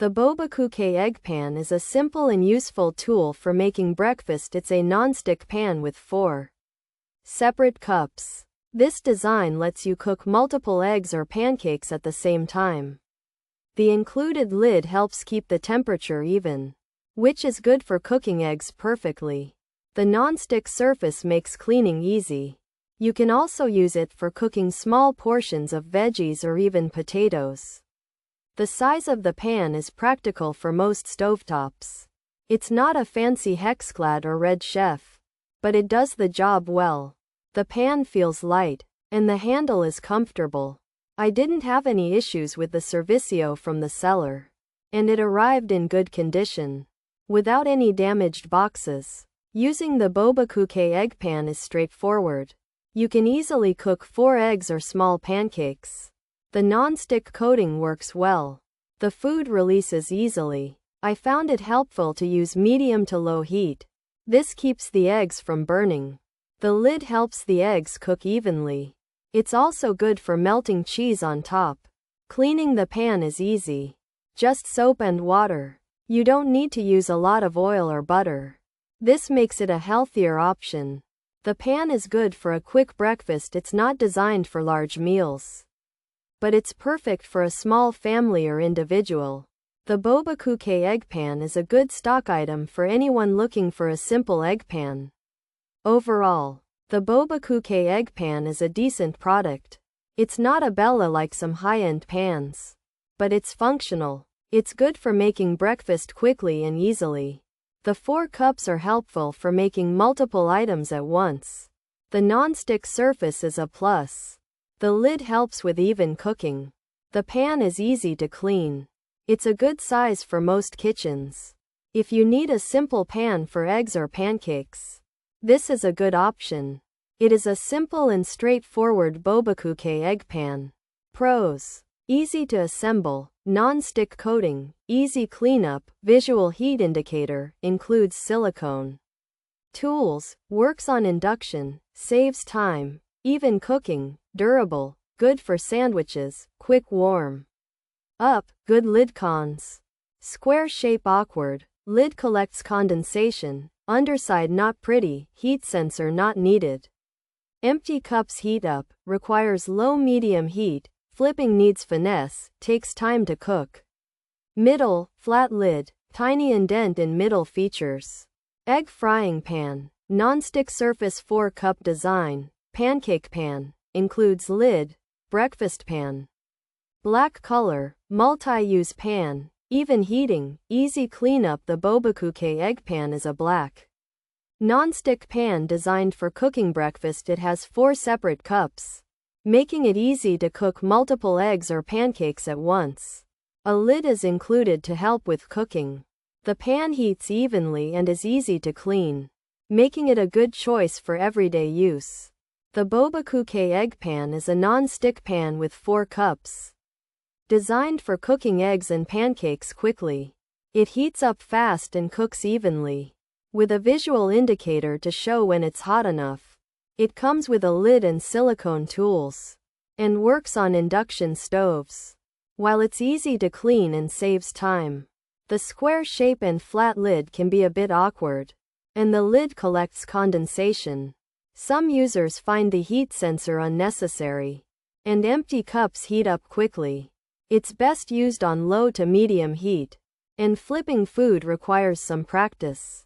The Bobikuke Egg Pan is a simple and useful tool for making breakfast. It's a non-stick pan with 4 separate cups. This design lets you cook multiple eggs or pancakes at the same time. The included lid helps keep the temperature even, which is good for cooking eggs perfectly. The non-stick surface makes cleaning easy. You can also use it for cooking small portions of veggies or even potatoes. The size of the pan is practical for most stovetops. It's not a fancy HexClad or Redchef, but it does the job well. The pan feels light, and the handle is comfortable. I didn't have any issues with the Servicio from the seller, and it arrived in good condition, without any damaged boxes. Using the Bobikuke Egg Pan is straightforward. You can easily cook 4 eggs or small pancakes. The non-stick coating works well. The food releases easily. I found it helpful to use medium to low heat. This keeps the eggs from burning. The lid helps the eggs cook evenly. It's also good for melting cheese on top. Cleaning the pan is easy. Just soap and water. You don't need to use a lot of oil or butter. This makes it a healthier option. The pan is good for a quick breakfast. It's not designed for large meals, but it's perfect for a small family or individual. The Bobikuke Egg Pan is a good stock item for anyone looking for a simple egg pan. Overall, the Bobikuke Egg Pan is a decent product. It's not a Bella like some high-end pans, but it's functional. It's good for making breakfast quickly and easily. The 4 cups are helpful for making multiple items at once. The non-stick surface is a plus. The lid helps with even cooking. The pan is easy to clean. It's a good size for most kitchens. If you need a simple pan for eggs or pancakes, this is a good option. It is a simple and straightforward Bobikuke Egg Pan. Pros: easy to assemble, non-stick coating, easy cleanup, visual heat indicator, includes silicone. Tools: works on induction, saves time, even cooking, durable, good for sandwiches, quick warm up, good lid. Cons: square shape awkward, lid collects condensation, underside not pretty, heat sensor not needed. Empty cups heat up, requires low-medium heat, flipping needs finesse, takes time to cook. Middle, flat lid, tiny indent in middle. Features: egg frying pan, non-stick surface. 4-cup design, pancake pan, includes lid, breakfast pan. Black color, multi-use pan, even heating, easy cleanup. The Bobikuke Egg Pan is a black non-stick pan designed for cooking breakfast. It has 4 separate cups, making it easy to cook multiple eggs or pancakes at once. A lid is included to help with cooking. The pan heats evenly and is easy to clean, making it a good choice for everyday use. The Bobikuke Egg Pan is a non-stick pan with 4 cups, designed for cooking eggs and pancakes quickly. It heats up fast and cooks evenly, with a visual indicator to show when it's hot enough. It comes with a lid and silicone tools, and works on induction stoves. While it's easy to clean and saves time, the square shape and flat lid can be a bit awkward, and the lid collects condensation. Some users find the heat sensor unnecessary, and empty cups heat up quickly. It's best used on low to medium heat, and flipping food requires some practice.